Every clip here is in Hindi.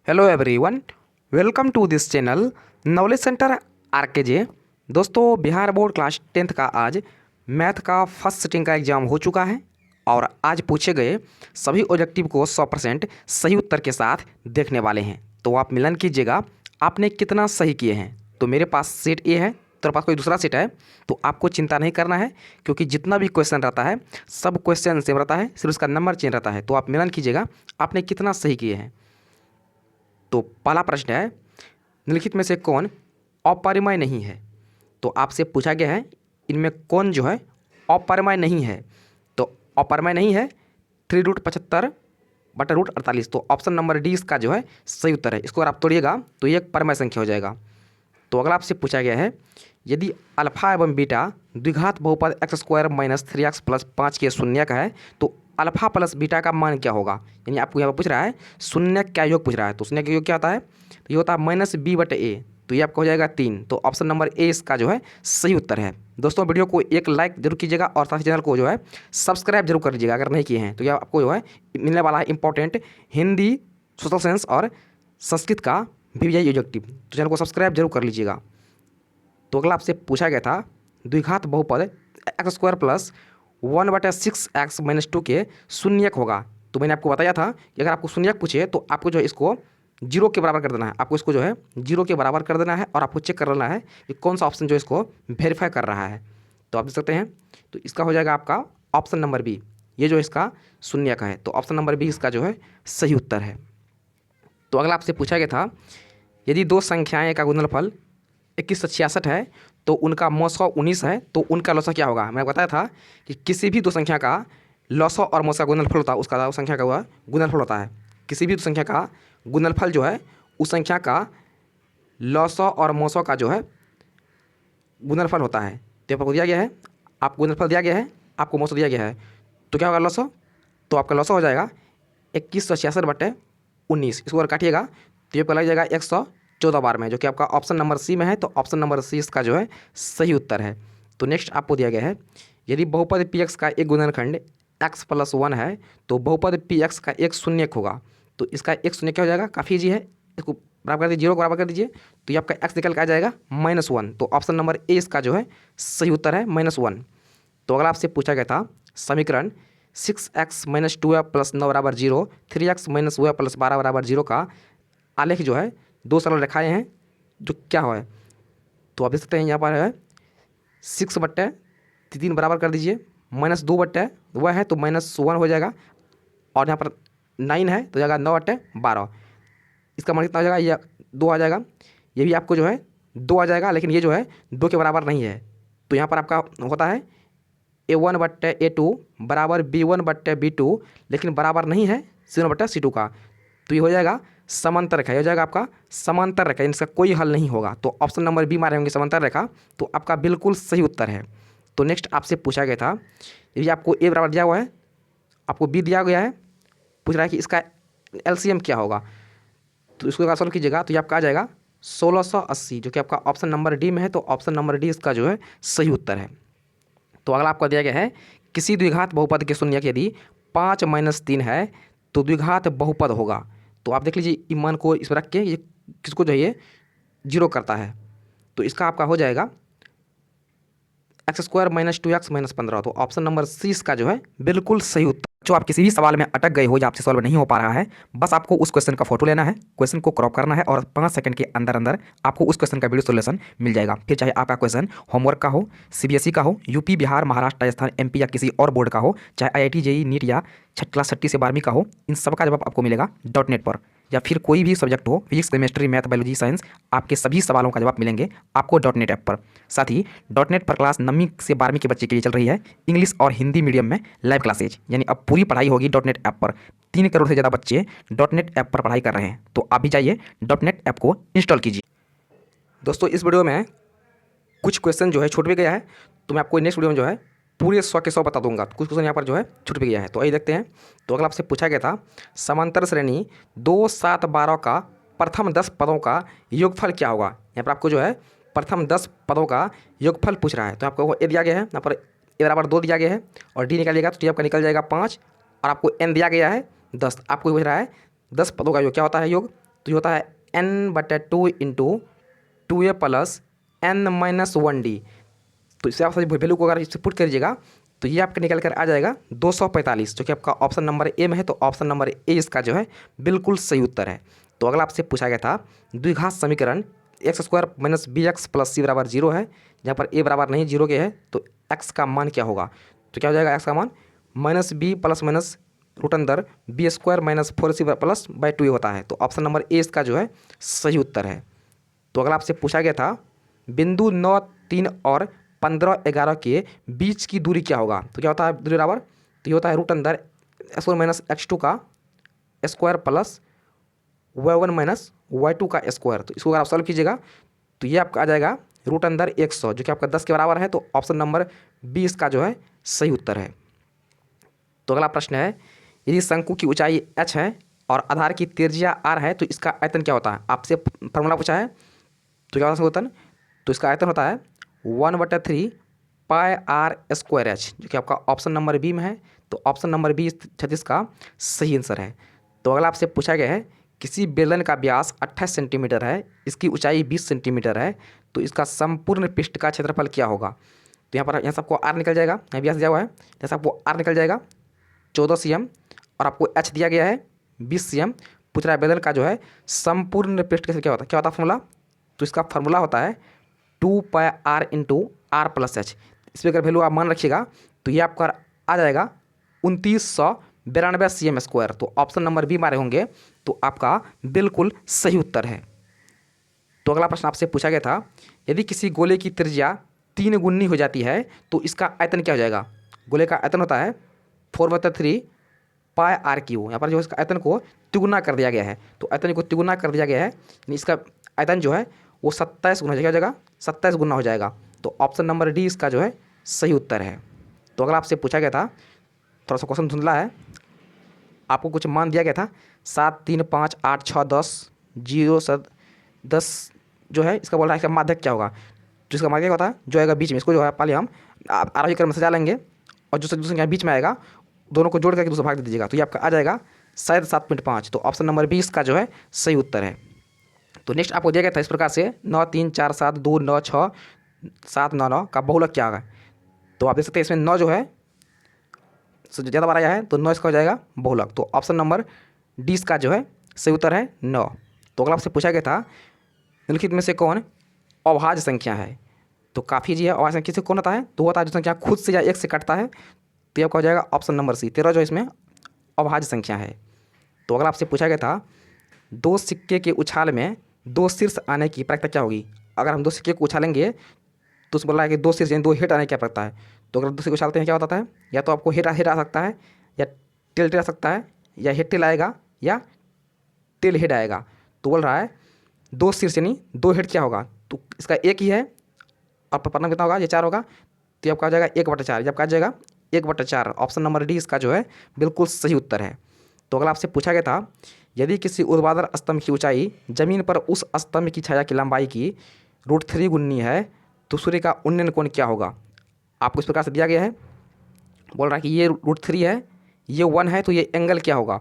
Hello everyone, welcome to this channel knowledge centre RKJ. दोस्तों, बिहार बोर्ड क्लास 10th का आज मैथ का फर्स्ट सिटिंग का एग्ज़ाम हो चुका है और आज पूछे गए सभी ऑब्जेक्टिव को 100% सही उत्तर के साथ देखने वाले हैं। तो आप मिलन कीजिएगा आपने कितना सही किए हैं। तो मेरे पास सेट ए है, तेरे पास कोई दूसरा सेट है तो आपको चिंता नहीं करना है, क्योंकि जितना भी क्वेश्चन रहता है सब क्वेश्चन सेम रहता है, सिर्फ उसका नंबर चेंज रहता है। तो आप मिलन कीजिएगा आपने कितना सही किए हैं। तो पहला प्रश्न है, निम्नलिखित में से कौन अपरिमेय नहीं है। तो आपसे पूछा गया है इनमें कौन जो है अपरिमेय नहीं है। तो अपरिमेय नहीं है 3√75/√48। तो ऑप्शन नंबर डी इसका जो है सही उत्तर है। इसको अगर आप तोड़िएगा तो ये एक परमेय संख्या हो जाएगा। तो अगला आपसे पूछा गया है, यदि अल्फा एवं बीटा द्विघात बहुपद x² - 3x + 5 के शून्य का है तो अल्फा प्लस बीटा का मान क्या होगा। यानी आपको यहाँ पर पूछ रहा है शून्य क्या योग पूछ रहा है। तो शून्य का योग क्या होता है, तो ये होता है -b/a। तो ये आपका हो जाएगा 3। तो ऑप्शन नंबर ए इसका जो है सही उत्तर है। दोस्तों, वीडियो को एक लाइक जरूर कीजिएगा और साथ ही चैनल को जो है सब्सक्राइब जरूर कर लीजिएगा अगर नहीं किए हैं। तो यह आपको जो है मिलने वाला है इंपॉर्टेंट हिंदी, सोशल साइंस और संस्कृत का VVI ऑब्जेक्टिव। तो चैनल को सब्सक्राइब जरूर कर लीजिएगा। तो अगला आपसे पूछा गया था द्विघात बहुपद x² + 1/6x - 2 के शून्यक होगा। तो मैंने आपको बताया था कि अगर आपको शून्यक पूछे तो आपको जो है इसको जीरो के बराबर कर देना है। आपको इसको जो है जीरो के बराबर कर देना है और आपको चेक कर लेना है कि कौन सा ऑप्शन जो इसको वेरीफाई कर रहा है। तो आप देख सकते हैं, तो इसका हो जाएगा आपका ऑप्शन नंबर बी। ये जो इसका शून्यक है तो ऑप्शन नंबर बी इसका जो है सही उत्तर है। तो अगला आपसे पूछा गया था, यदि दो संख्याएं का गुणनफल 2166 है तो उनका मौसा 19 है तो उनका लौसा क्या होगा। मैंने बताया था कि किसी भी दो संख्या का लौसा और मौसा गुणनफल होता है, उसका संख्या का हुआ गुणनफल होता है। किसी भी दो संख्या का गुणनफल जो है उस संख्या का लौसा और मौसा का जो है गुणनफल होता है। तो आपको दिया गया है, आपको गुणनफल दिया गया है, आपको मौसा दिया गया है, तो क्या होगा लौसा। तो आपका लौसा हो जाएगा 2166/19। इसको अगर काटिएगा तो ये आपका लग जाएगा 114 बार में, जो कि आपका ऑप्शन नंबर सी में है। तो ऑप्शन नंबर सी इसका जो है सही उत्तर है। तो नेक्स्ट आपको दिया गया है, यदि बहुपद px का एक गुणनखंड x + 1 है तो बहुपद px का एक शून्यक होगा। तो इसका एक शून्य क्या हो जाएगा, काफ़ी ईजी है। इसको बराबर कर दीजिए, जीरो को बराबर कर दीजिए तो ये आपका x निकल के आ जाएगा -1। तो ऑप्शन नंबर ए इसका जो है सही उत्तर है -1। तो अगला आपसे पूछा गया था, समीकरण 6x - 2y + 9 = 0, 3x - y + 12 = 0 का आलेख जो है दो सरल रेखाएं हैं जो क्या है। तो आप देख सकते हैं यहाँ पर है 6/3 बराबर कर दीजिए, -2 वह है तो -1 हो जाएगा, और यहाँ पर 9 है तो जाएगा 9/12। इसका मान कितना हो जाएगा, ये 2 आ जाएगा। ये भी आपको जो है 2 आ जाएगा, लेकिन ये जो है 2 के बराबर नहीं है। तो यहाँ पर आपका होता है A1/A2 बराबर B1/B2, लेकिन बराबर नहीं है C1/C2 का। तो ये हो जाएगा समांतर रेखा, ये हो जाएगा आपका समांतर रेखा, इसका कोई हल नहीं होगा। तो ऑप्शन नंबर बी मारे होंगे समांतर रेखा, तो आपका बिल्कुल सही उत्तर है। तो नेक्स्ट आपसे पूछा गया था, यदि आपको ए बराबर दिया हुआ है, आपको बी दिया गया है, पूछ रहा है कि इसका LCM क्या होगा। तो इसको अगर सॉल्व कीजिएगा तो ये आपका आ जाएगा 1680, जो कि आपका ऑप्शन नंबर डी में है। तो ऑप्शन नंबर डी इसका जो है सही उत्तर है। तो अगला आपको दिया गया है, किसी द्विघात बहुपद के शून्यक यदि 5 - 3 है तो द्विघात बहुपद होगा। तो आप देख लीजिए, ईमान को इस पर रख के ये किसको जो है ये जीरो करता है। तो इसका आपका हो जाएगा x² - 2x - 15। तो ऑप्शन नंबर सी इसका जो है बिल्कुल सही उत्तर। जो आप किसी भी सवाल में अटक गए हो या आपसे सॉल्व नहीं हो पा रहा है, बस आपको उस क्वेश्चन का फोटो लेना है, क्वेश्चन को क्रॉप करना है और 5 सेकंड के अंदर अंदर आपको उस क्वेश्चन का वीडियो सोल्यूशन मिल जाएगा। फिर चाहे आपका क्वेश्चन होमवर्क का हो, CBSE का हो, यूपी, बिहार, महाराष्ट्र, राजस्थान, MP या किसी और बोर्ड का हो, चाहे IIT, JEE, नीट या क्लास 6 से 12वीं का हो, इन सब का जवाब आपको मिलेगा .NET पर। या फिर कोई भी सब्जेक्ट हो, physics, chemistry, math, biology, science, आपके सभी सवालों का जवाब मिलेंगे आपको .NET ऐप पर। साथ ही .NET पर क्लास 9वीं से 12वीं के बच्चे के लिए चल रही है इंग्लिश और हिंदी मीडियम में लाइव क्लासेज, यानी अब पूरी पढ़ाई होगी .NET ऐप पर। 3 करोड़ से ज़्यादा बच्चे .NET ऐप पर पढ़ाई कर रहे हैं, तो आप भी जाइए .NET ऐप को इंस्टॉल कीजिए। दोस्तों, इस वीडियो में कुछ क्वेश्चन जो है छूट भी गया है, तो मैं आपको नेक्स्ट वीडियो में जो है पूरे 100 के 100 बता दूंगा। कुछ क्वेश्चन यहाँ पर जो है छूट भी गया है, तो आइए देखते हैं। तो अगला आपसे पूछा गया था, समांतर श्रेणी 2, 7, 12 का प्रथम 10 पदों का योगफल क्या होगा। यहाँ पर आपको जो है प्रथम 10 पदों का योगफल पूछ रहा है। तो आपको ए दिया गया है, यहाँ पर ए बराबर 2 दिया गया है और डी निकालिएगा तो डी आपका निकल जाएगा 5, और आपको एन दिया गया है 10। आपको पूछ रहा है 10 पदों का योग क्या होता है योग। तो ये होता है n/2 into 2a plus n-1d। तो इससे आप सभी वैल्यू को अगर इससे पुट करिएगा तो ये आपके निकल कर आ जाएगा 245, जो कि आपका ऑप्शन नंबर ए में है। तो ऑप्शन नंबर ए इसका जो है बिल्कुल सही उत्तर है। तो अगला आपसे पूछा गया था द्विघात समीकरण x² - bx + c बराबर 0 है, जहाँ पर a बराबर नहीं 0 के है, तो x का मान क्या होगा? तो क्या हो जाएगा x का मान -b ± √b² - 4c + 2a होता है। तो ऑप्शन नंबर ए इसका जो है सही उत्तर है। तो अगला आपसे पूछा गया था बिंदु 9, 3 और 15, 11 के बीच की दूरी क्या होगा? तो क्या होता है दूरी बराबर? तो ये होता है x1 - x2 का स्क्वायर प्लस y1 - y2 का स्क्वायर। तो इसको अगर आप सॉल्व कीजिएगा तो ये आपका आ जाएगा √100, जो कि आपका 10 के बराबर है। तो ऑप्शन नंबर बी इसका जो है सही उत्तर है। तो अगला प्रश्न है यदि शंकु की ऊंचाई h है और आधार की त्रिज्या r है तो इसका आयतन क्या होता है? आपसे फॉर्मूला पूछा है, तो क्या होता है आयतन? तो इसका आयतन होता है 1/3 πr²h, जो कि आपका ऑप्शन नंबर बी में है। तो ऑप्शन नंबर बी 36 का सही आंसर है। तो अगला आपसे पूछा गया है किसी बेलन का व्यास 28 सेंटीमीटर है, इसकी ऊंचाई 20 सेंटीमीटर है, तो इसका संपूर्ण पृष्ठ का क्षेत्रफल क्या होगा? तो यहाँ से आपको आर निकल जाएगा, यहाँ व्यास दिया हुआ है, जैसे आपको आर निकल जाएगा 14 cm और आपको एच दिया गया है 20 cm। पूछ रहा है बेलन का जो है संपूर्ण पृष्ठ का क्या होता है? क्या होता है फॉर्मूला? तो इसका फॉर्मूला होता है 2πr × r + h। इसमें अगर वैल्यू आप मान रखिएगा तो ये आपका आ जाएगा 2992 cm²। तो ऑप्शन नंबर बी मारे होंगे तो आपका बिल्कुल सही उत्तर है। तो अगला प्रश्न आपसे पूछा गया था यदि किसी गोले की त्रिज्या 3 गुनी हो जाती है तो इसका आयतन क्या हो जाएगा? गोले का आयतन होता है 4/3 πr³। यहाँ पर जो इसका आयतन को तिगुना कर दिया गया है, तो आयतन को तिगुना कर दिया गया है, यानी इसका आयतन जो है वो 27 गुना हो जाएगा, 27 गुना हो जाएगा। तो ऑप्शन नंबर डी इसका जो है सही उत्तर है। तो अगला आपसे पूछा गया था, थोड़ा सा क्वेश्चन धुंधला है, आपको कुछ मान दिया गया था 7, 3, 5, 8, 6, 10, 0, 10 जो है इसका बोल रहा है इसका माध्यक क्या होगा? तो इसका माध्यक होता है जो आएगा बीच में, इसको जो है पहले हम आरोही क्रम में सजा लेंगे और जो संख्या बीच में आएगा दोनों को जोड़ करके दूसरा भाग दे दीजिएगा, तो ये आपका आ जाएगा शायद 7.5। तो ऑप्शन नंबर 20 का जो है सही उत्तर है। तो नेक्स्ट आपको दिया गया था इस प्रकार से 9, 3, 4, 7, 2, 9, 6, 7, 9, 9 का बहुलक क्या होगा? तो आप देख सकते हैं इसमें 9 जो है ज़्यादा बार आया है, तो 9 इसका हो जाएगा बहुलक। तो ऑप्शन नंबर डी इसका जो है सही उत्तर है 9। तो अगला आपसे पूछा गया था निम्नलिखित में से कौन अभाज्य संख्या है? तो काफ़ी जी है अभाज्य संख्या से कौन होता है? तो होता है जो संख्या खुद से या एक से कटता है, तो ये आपका हो जाएगा ऑप्शन नंबर सी 13 जो इसमें अभाज्य संख्या है। तो अगला आपसे पूछा गया था 2 सिक्के के उछाल में 2 शीर्ष आने की प्रायिकता क्या होगी? अगर हम 2 सिक्के को उछालेंगे तो उसमें बोल रहा है कि 2 शीर्ष यानी 2 हेड आने की क्या प्रायिकता है? तो अगर 2 सिक्के उछालते हैं क्या होता है? या तो आपको हेड आ सकता है, या टेल आ सकता है, या हेड टेल आएगा, या टेल हेड आएगा। तो बोल रहा है 2 शीर्ष यानी 2 हेड क्या होगा? तो इसका एक ही है और परिणाम कितना होगा? ये 4 होगा। तो आपका आ जाएगा 1/4, जब का आ जाएगा 1/4। ऑप्शन नंबर डी इसका जो है बिल्कुल सही उत्तर है। तो अगला आपसे पूछा गया था यदि किसी ऊर्ध्वाधर स्तंभ की ऊंचाई जमीन पर उस स्तंभ की छाया की लंबाई की √3 गुनी है तो सूर्य का उन्नयन कोण क्या होगा? आपको इस प्रकार से दिया गया है, बोल रहा है कि ये √3 है, ये 1 है, तो ये एंगल क्या होगा?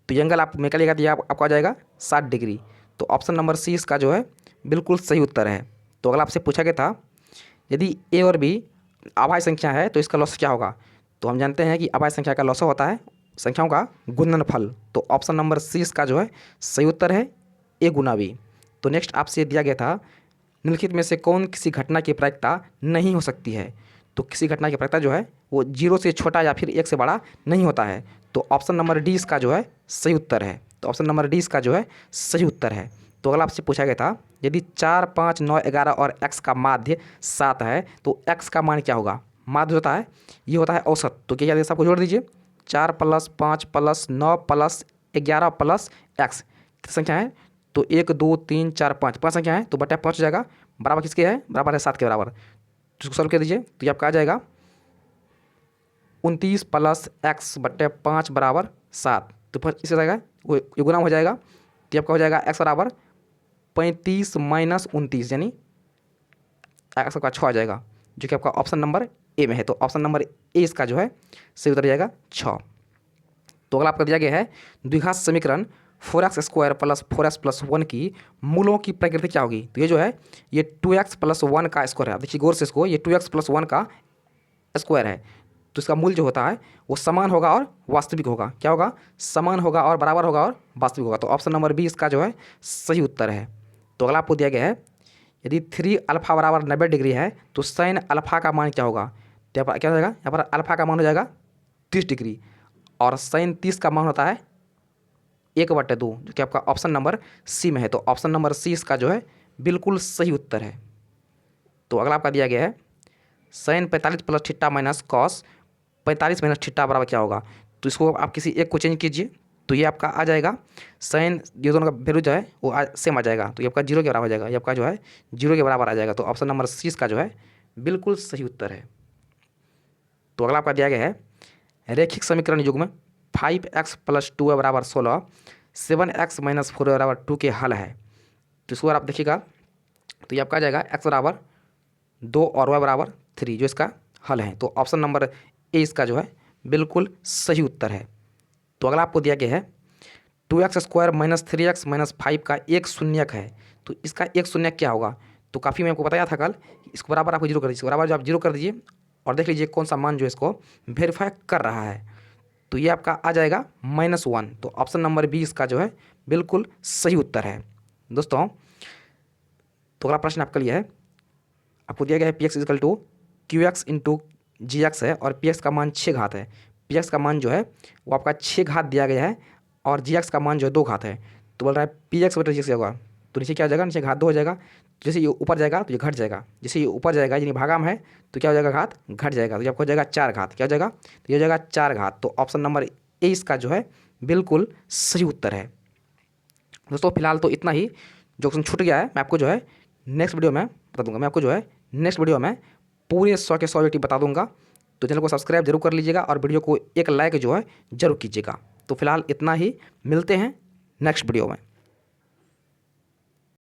तो ये एंगल आप निकालिएगा तो ये आपको आ जाएगा 60 डिग्री। तो ऑप्शन नंबर सी इसका जो है बिल्कुल सही उत्तर है। तो अगला आपसे पूछा गया था यदि ए और बी अभाज्य संख्या है तो इसका लॉस क्या होगा? तो हम जानते हैं कि अभाज्य संख्या का लॉस होता है संख्याओं का गुणनफल। तो ऑप्शन नंबर सी इसका जो है सही उत्तर है ए गुना बी। तो नेक्स्ट आपसे दिया गया था निम्नलिखित में से कौन किसी घटना की प्रायिकता नहीं हो सकती है? तो किसी घटना की प्रायिकता जो है वो 0 से छोटा या फिर 1 से बड़ा नहीं होता है। तो ऑप्शन नंबर डी इसका जो है सही उत्तर है। तो ऑप्शन नंबर डी इसका जो है सही उत्तर है। तो अगला आपसे पूछा गया था यदि 4, 5, 9, 11 और x का माध्य 7 है तो x का मान क्या होगा? माध्य होता है ये होता है औसत। तो क्या याद सबको जोड़ दीजिए 4 + 5 + 9 + 11 + x कितनी संख्या है? तो 1, 2, 3, 4, 5 संख्या है, तो बटा 5 हो जाएगा। बराबर किसके है? बराबर है 7 के बराबर। तो इसको सॉल्व कर दीजिए तो ये आपका आ जाएगा 29 + x बटे 5 बराबर 7। तो इससे जाएगा वो ये गुना हो जाएगा, तो आपका हो जाएगा x बराबर 35 - 29 यानी x का 6 आ जाएगा, जो कि आपका ऑप्शन नंबर ए में है। तो ऑप्शन नंबर ए इसका जो है सही उत्तर जाएगा 6। तो अगला आपका दिया गया है द्विघात समीकरण 4x² प्लस 4x प्लस 1 की मूलों की प्रकृति क्या होगी? तो ये जो है ये 2x प्लस 1 का स्क्वायर है। देखिए गौर से इसको, ये 2x प्लस 1 का स्क्वायर है, तो इसका मूल जो होता है वो समान होगा और वास्तविक होगा। क्या होगा? समान होगा और बराबर होगा और वास्तविक होगा। तो ऑप्शन नंबर बी इसका जो है सही उत्तर है। तो अगला आपको दिया गया है, यदि 3 अल्फा बराबर 90 डिग्री है तो साइन अल्फा का मान क्या होगा? तो यहाँ पर क्या हो जाएगा? यहाँ पर अल्फा का मान हो जाएगा 30 डिग्री और साइन 30 का मान होता है 1/2, जो कि आपका ऑप्शन नंबर सी में है। तो ऑप्शन नंबर सी इसका जो है बिल्कुल सही उत्तर है। तो अगला आपका दिया गया है, sine 45 plus theta minus cos 45 minus theta बराबर क्या होगा? तो इसको आप किसी एक को चेंज कीजिए, तो ये आपका आ जाएगा साइन, ये दोनों का वैल्यू जो है वो सेम आ जाएगा, तो ये आपका 0 के बराबर आ जाएगा, ये आपका जो है 0 के बराबर आ जाएगा। तो ऑप्शन नंबर सी इसका जो है बिल्कुल सही उत्तर है। तो अगला आपका दिया गया है, रैखिक समीकरण युग में 5x प्लस 2y बराबर 16, 7x माइनस 4y बराबर 2 के हल है। तो इसको अगर आप देखिएगा तो ये आपका आ जाएगा x बराबर 2 और y बराबर 3 जो इसका हल है। तो ऑप्शन नंबर ए इसका जो है बिल्कुल सही उत्तर है। तो अगला आपको दिया गया है, 2x² माइनस 3x माइनस 5 का एक शून्यक है, तो इसका एक शून्यक क्या होगा? तो काफ़ी मैं आपको बताया था कल, इसको बराबर आपको 0 कर दीजिए, इसको बराबर जो आप 0 कर दीजिए और देख लीजिए कौन सा मान जो इसको वेरीफाई कर रहा है। तो ये आपका आ जाएगा -1। तो ऑप्शन नंबर बी इसका जो है बिल्कुल सही उत्तर है। दोस्तों तो अगला प्रश्न आपके लिए है, आपको दिया गया है px equal to qx into gx है और px का मान 6 घात है। px का मान जो है वो आपका 6 घात दिया गया है और gx का मान जो है 2 घात है। तो बोल रहा है px बटे gx होगा, तो नीचे क्या हो जाएगा? नीचे घात 2 हो जाएगा। जैसे ये ऊपर जाएगा तो ये घट जाएगा, जैसे ये ऊपर जाएगा यानी भागा में है तो क्या हो जाएगा? घात घट जाएगा, तो ये आपको हो जाएगा 4 घात। क्या हो जाएगा? तो ये हो जाएगा 4 घात। तो ऑप्शन नंबर ए इसका जो है बिल्कुल सही उत्तर है। दोस्तों फिलहाल तो इतना ही, जो क्वेश्चन छूट गया है मैं आपको जो है नेक्स्ट वीडियो में बता दूंगा। मैं आपको जो है नेक्स्ट वीडियो में पूरे 100 के 100 यूनिट बता दूंगा। तो चैनल को सब्सक्राइब जरूर कर लीजिएगा और वीडियो को एक लाइक जो है जरूर कीजिएगा। तो फिलहाल इतना ही, मिलते हैं नेक्स्ट वीडियो में।